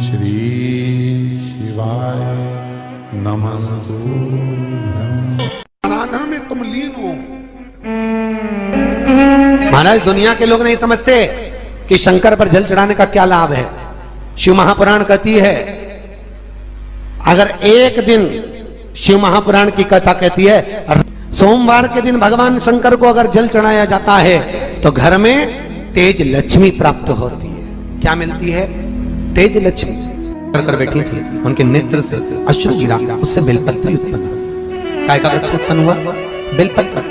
श्री शिवाय नमस्तुभ्यं। आराधना में तुम लीन हो। महाराज दुनिया के लोग नहीं समझते कि शंकर पर जल चढ़ाने का क्या लाभ है। शिव महापुराण कहती है, अगर एक दिन शिव महापुराण की कथा कहती है, सोमवार के दिन भगवान शंकर को अगर जल चढ़ाया जाता है तो घर में तेज लक्ष्मी प्राप्त होती है। क्या मिलती है? तेज लक्ष्मी। कर बैठी थी, उनके नेत्र से अश्रु गिरा, उससे बेलपत्र उत्पन्न हुआ। काय का वृक्ष उत्पन्न हुआ? बेलपत्र।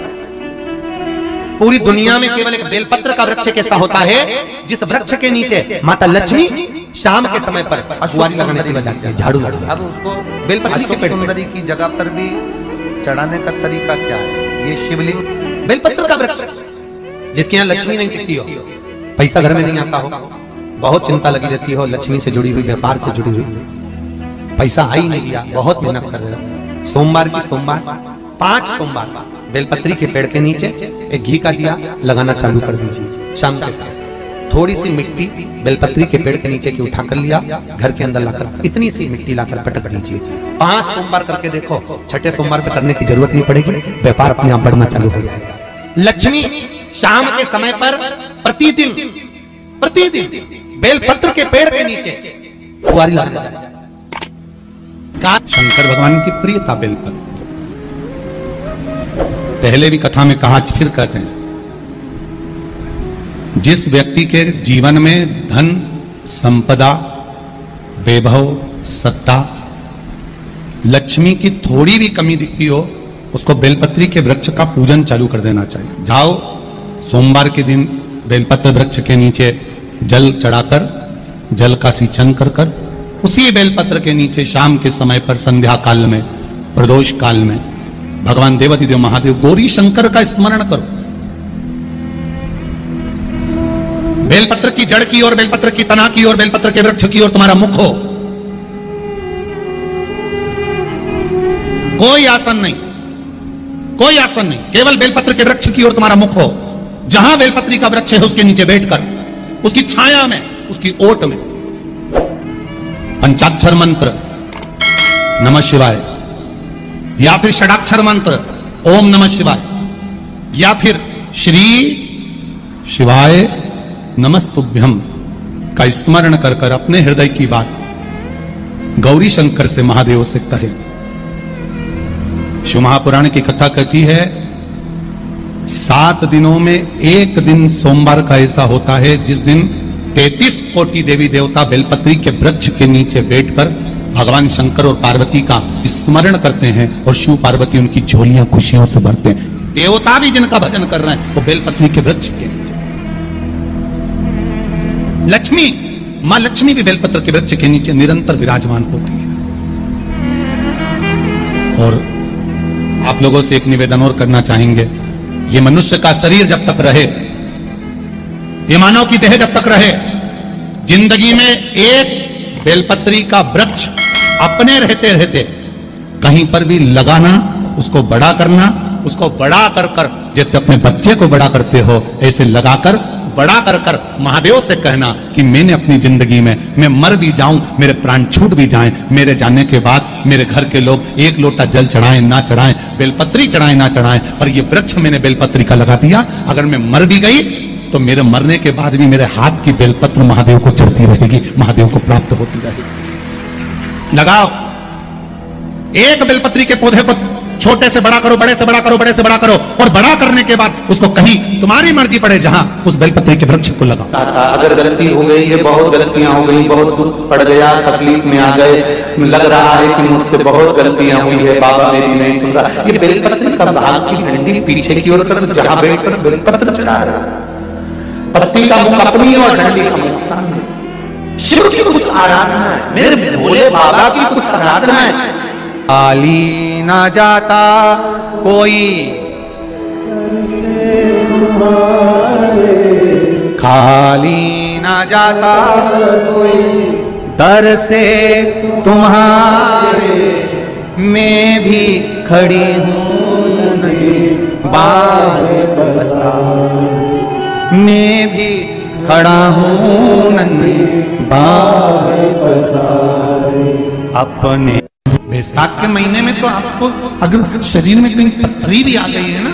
पूरी दुनिया में केवल एक बेलपत्र का वृक्ष कैसा होता है जिस वृक्ष के नीचे माता लक्ष्मी शाम के समय पर अश्वारी लगाने के लिए जाती है, झाड़ू लगाती है। अब उसको बेलपत्र के पेड़ सुंदरी की जगह पर भी चढ़ाने का तरीका क्या है? ये शिवलिंग बेलपत्र का वृक्ष जिसके यहाँ लक्ष्मी नहीं टिकती हो, पैसा घर में नहीं आता हो, बहुत चिंता लगी रहती हो, लक्ष्मी से जुड़ी हुई, व्यापार से जुड़ी हुई, पैसा आ ही नहीं लिया, बहुत मेहनत कर रहे हो। सोमवार की सोमवार 5 सोमवार बेलपत्री के पेड़ के नीचे एक घी का दिया लगाना चालू कर दीजिए। शाम के साथ थोड़ी सी मिट्टी बेलपत्री के पेड़ के नीचे की उठा कर लिया, घर के अंदर लाकर इतनी सी मिट्टी लाकर पटक दीजिए। 5 सोमवार करके देखो, छठे सोमवार पे करने की जरूरत नहीं पड़ेगी, व्यापार अपने आप बढ़ना चालू हो जाएगा। लक्ष्मी शाम के समय पर प्रतिदिन बेलपत्र के पेड़ के नीचे फुआरी लगा। शंकर भगवान की प्रियता बेलपत्र। पहले भी कथा में कहा, फिर कहते हैं, जिस व्यक्ति के जीवन में धन, संपदा, वैभव, सत्ता, लक्ष्मी की थोड़ी भी कमी दिखती हो, उसको बेलपत्री के वृक्ष का पूजन चालू कर देना चाहिए। जाओ सोमवार के दिन बेलपत्र वृक्ष के नीचे जल चढ़ाकर, जल का सिंचन कर कर, उसी बेलपत्र के नीचे शाम के समय पर संध्या काल में, प्रदोष काल में भगवान देवाधिदेव महादेव गौरी शंकर का स्मरण करो। बेलपत्र की जड़ की ओर, बेलपत्र की तना की ओर, बेलपत्र के वृक्ष की ओर तुम्हारा मुख हो। कोई आसन नहीं, कोई आसन नहीं, केवल बेलपत्र के वृक्ष की ओर तुम्हारा मुख हो। जहां बेलपत्री का वृक्ष है उसके नीचे बैठकर, उसकी छाया में, उसकी ओट में पंचाक्षर मंत्र नमः शिवाय, या फिर षडाक्षर मंत्र ओम नमः शिवाय, या फिर श्री शिवाय नमस्तुभ्यम का स्मरण कर कर अपने हृदय की बात गौरी शंकर से, महादेव से कहे। शिव महापुराण की कथा कहती है, 7 दिनों में एक दिन सोमवार का ऐसा होता है जिस दिन 33 कोटि देवी देवता बेलपत्री के वृक्ष के नीचे बैठकर भगवान शंकर और पार्वती का स्मरण करते हैं और शिव पार्वती उनकी झोलियां खुशियों से भरते हैं। देवता भी जिनका भजन कर रहे हैं वो बेलपत्री के वृक्ष के नीचे। लक्ष्मी, मां लक्ष्मी भी बेलपत्र के वृक्ष के नीचे निरंतर विराजमान होती है। और आप लोगों से एक निवेदन और करना चाहेंगे, ये मनुष्य का शरीर जब तक रहे, ये मानव की देह जब तक रहे, जिंदगी में एक बेलपत्री का वृक्ष अपने रहते रहते कहीं पर भी लगाना, उसको बड़ा करना, उसको बड़ा कर कर जैसे अपने बच्चे को बड़ा करते हो ऐसे लगाकर बड़ा कर कर महादेव से कहना कि मैंने अपनी जिंदगी में, मैं मर भी जाऊं, मेरे प्राण छूट भी जाएं, मेरे जाने के बाद मेरे घर के लोग एक लोटा जल चढ़ाएं ना चढ़ाएं, बेलपत्री चढ़ाएं ना चढ़ाएं, पर ये वृक्ष मैंने बेलपत्री का लगा दिया, अगर मैं मर भी गई तो मेरे मरने के बाद भी मेरे हाथ की बेलपत्र महादेव को चढ़ती रहेगी, महादेव को प्राप्त होती रहेगी। लगाओ, एक बेलपत्री के पौधे को छोटे से बड़ा करो, बड़े से बड़ा करो, बड़े से बड़ा करो, और बड़ा करने के बाद उसको कहीं तुम्हारी मर्जी पड़े जहां उस बेलपत्री के वृक्ष को लगाओ। अगर गलती हो गई, ये बहुत गलतियां हो गई, बहुत दुख पड़ गया, तकलीफ में आ गए, लग रहा है कि मुझसे बहुत गलतियां हुई है, बाबा मेरी नहीं सुन रहा, ये बेलपत्री का भाग की डंडी पीछे की ओर कर, जहां बैठकर बेलपत्र चढ़ा रहा, पत्ती का मुख अपनी और डंडी का मुख सामने। शिव की कुछ आराधना है, मेरे भोले बाबा की कुछ आराधना है। खाली ना जाता कोई, खाली ना जाता कोई, दर से तुम्हारे मैं भी खड़ी हूँ नहीं, बार बसा मैं भी खड़ा हूँ नन्हे बाग पसारे अपने। बैसाख के महीने में तो आपको अगर शरीर में कहीं पथरी भी आ गई है ना,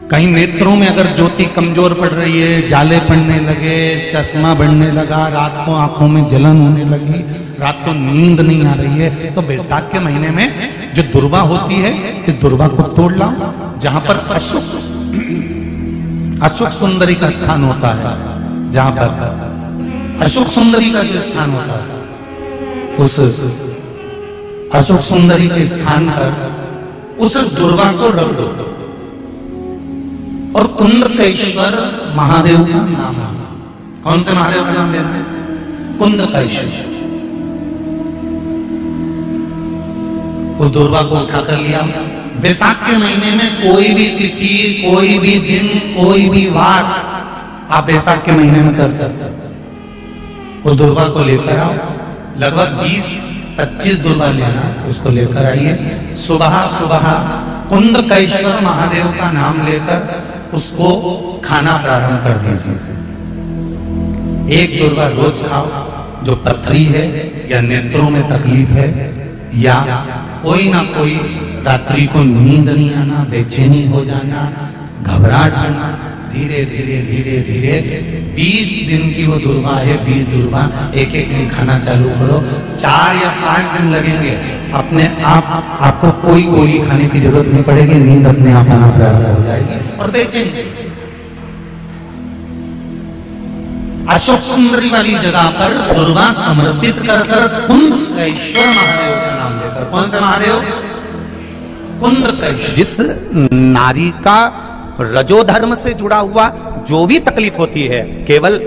कहीं नेत्रों में अगर ज्योति कमजोर पड़ रही है, जाले पड़ने लगे, चश्मा बढ़ने लगा, रात को आंखों में जलन होने लगी, रात को नींद नहीं आ रही है, तो बैसाख के महीने में जो दुर्वा होती है, इस दुर्वा को तोड़ लाओ। जहां पर अशुक सुंदरी का स्थान होता है, जहां पर अशुक सुंदरी का जो स्थान होता है, उस अशुक सुंदरी के स्थान पर उस दुर्वा को रख दो। और कुंदकेश्वर महादेव का नाम है। कौन से महादेव का नाम लेना है? कुंदकेश्वर। उस दुर्वा को उठाकर लिया। बैसाख के महीने में कोई भी तिथि, कोई भी दिन, कोई भी वार आप बैसाख के महीने में कर सकते हो। उस दुर्वा को लेकर आओ, लगभग 20-25 दुर्वा लेना, उसको लेकर आइए। सुबह सुबह कुंदकेश्वर महादेव का नाम लेकर उसको खाना प्रारंभ कर दीजिए। एक दुर्वा रोज खाओ। जो पथरी है या नेत्रों में तकलीफ है या कोई ना कोई रात्रि को नींद नहीं आना, बेचैनी हो जाना, घबराहट आना, धीरे धीरे धीरे धीरे 20 दिन की वो दुर्वा है, 20 दुर्वा एक एक दिन खाना चालू करो। 4 या 5 दिन लगेंगे, अपने आप आपको कोई गोली खाने की जरूरत नहीं पड़ेगी, नींद अपने आप आना प्रारंभ हो जाएगी और बेचैनी। अशोक सुंदरी वाली जगह पर दुर्वा समर्पित कर कुंदकेश्वर महादेव का नाम लेकर। कौन से महादेव? कुंदकेश्वर। जिस नारी का रजोधर्म से जुड़ा हुआ जो भी तकलीफ होती है, केवल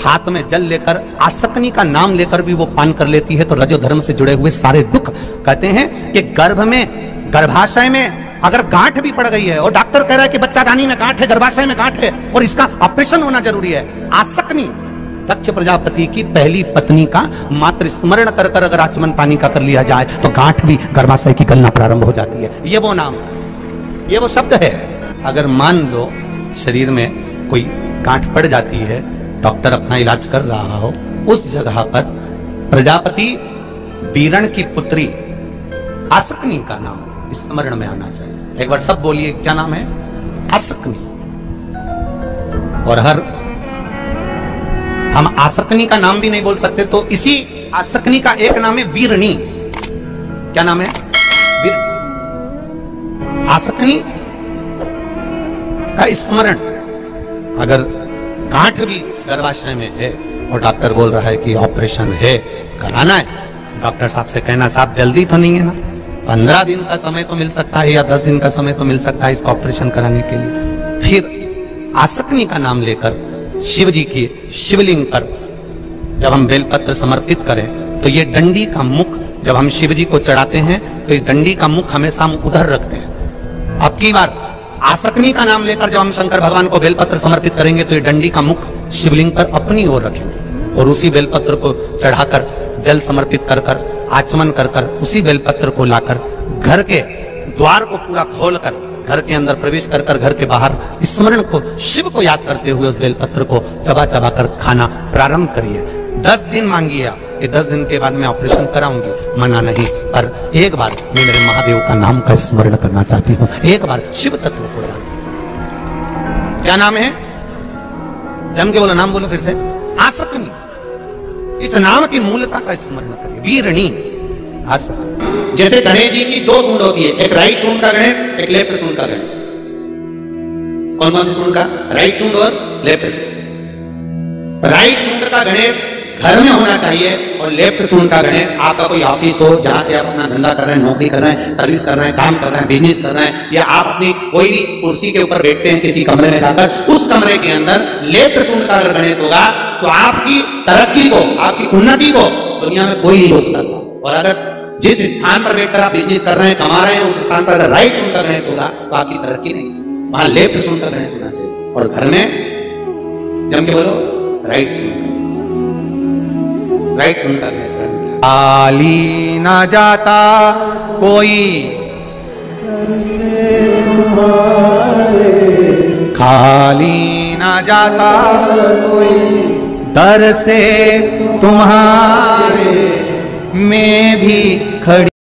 हाथ में जल लेकर आसक्ति का नाम लेकर भी वो पान कर लेती है, तो रजोधर्म से जुड़े हुए सारे दुख, कहते हैं कि गर्भ में, गर्भाशय में अगर गांठ भी पड़ गई है और डॉक्टर कह रहा है कि बच्चा रानी में गांठ है, गर्भाशय में गांठ है और इसका ऑपरेशन होना जरूरी है, आसक्ति दक्ष प्रजापति की पहली पत्नी का मात्र स्मरण कर कर अगर आचमन पानी का कर लिया जाए तो गांठ भी गर्भाशय की गलना प्रारंभ हो जाती है। ये वो नाम, ये वो शब्द है। अगर मान लो शरीर में कोई गांठ पड़ जाती है, डॉक्टर अपना इलाज कर रहा हो, उस जगह पर प्रजापति वीरण की पुत्री आसक्ति का नाम स्मरण में आना चाहिए। एक बार सब बोलिए, क्या नाम है? आसक्ति। और हम आसक्ति का नाम भी नहीं बोल सकते, तो इसी आसक्ति का एक नाम है वीरणी। क्या नाम है? आसक्ति का स्मरण। अगर गांठ भी गर्भाशय में है और डॉक्टर बोल रहा है कि ऑपरेशन है, कराना है, डॉक्टर साहब से कहना, साहब जल्दी तो नहीं है ना, 15 दिन का समय तो मिल सकता है या 10 दिन का समय तो मिल सकता है इसका ऑपरेशन कराने के लिए। फिर आसक्ति का नाम लेकर शिव जी की शिवलिंग पर जब हम बेलपत्र समर्पित करें तो ये डंडी का मुख जब हम शिव जी को चढ़ाते हैं तो इस डंडी का मुख हमेशा हम उधर रखते हैं। अब की बार आसक्ति का नाम लेकर जब हम शंकर भगवान को बेलपत्र समर्पित करेंगे तो ये डंडी का मुख शिवलिंग पर अपनी ओर रखेंगे और उसी बेलपत्र को चढ़ाकर जल समर्पित कर कर आचमन कर कर उसी बेलपत्र को लाकर घर के द्वार को पूरा खोलकर घर के अंदर प्रवेश कर कर घर के बाहर स्मरण को, शिव को याद करते हुए उस बेलपत्र को चबा चबा कर खाना प्रारंभ करिए। 10 दिन मांगिए आप, ये 10 दिन के बाद मैं ऑपरेशन कराऊंगी, मना नहीं, पर एक बार मैं मेरे महादेव का नाम का स्मरण करना चाहती हूँ, एक बार शिव तत्व को जान। क्या नाम है? जम के बोलो, नाम बोलो फिर से। आसक्ति। इस नाम की मूलता का स्मरण करिए। वीरणी आसक्ति। जैसे गणेश जी की 2 सूंड होती है, एक राइट सूंड का गणेश, एक लेफ्ट सूंड का गणेश। कौन कौन सी सूंड का? राइट सूंड और लेफ्ट सूंड। राइट सूंड का गणेश घर में होना चाहिए और लेफ्ट सूंड का गणेश आपका कोई ऑफिस हो जहां से आप अपना धंधा कर रहे हैं, नौकरी कर रहे हैं, सर्विस कर रहे हैं, काम कर रहे हैं, बिजनेस कर रहे हैं, या आप अपनी कोई भी कुर्सी के ऊपर बैठते हैं किसी कमरे में जाकर, उस कमरे के अंदर लेफ्ट सूंड का अगर गणेश होगा तो आपकी तरक्की को, आपकी उन्नति को दुनिया में कोई नहीं रोक सकता। और अगर जिस स्थान पर बैठकर आप बिजनेस कर रहे हैं, कमा रहे हैं, उस स्थान पर अगर राइट सूंड का गणेश होगा तो आपकी तरक्की नहीं, वहां लेफ्ट सूंड का गणेश होना चाहिए। और घर में जम के बोलो, राइट सूंड, राइट सूंड का गणेश। खाली ना जाता कोई, खाली ना जाता कोई, दर से तुम्हारे में भी खड़ी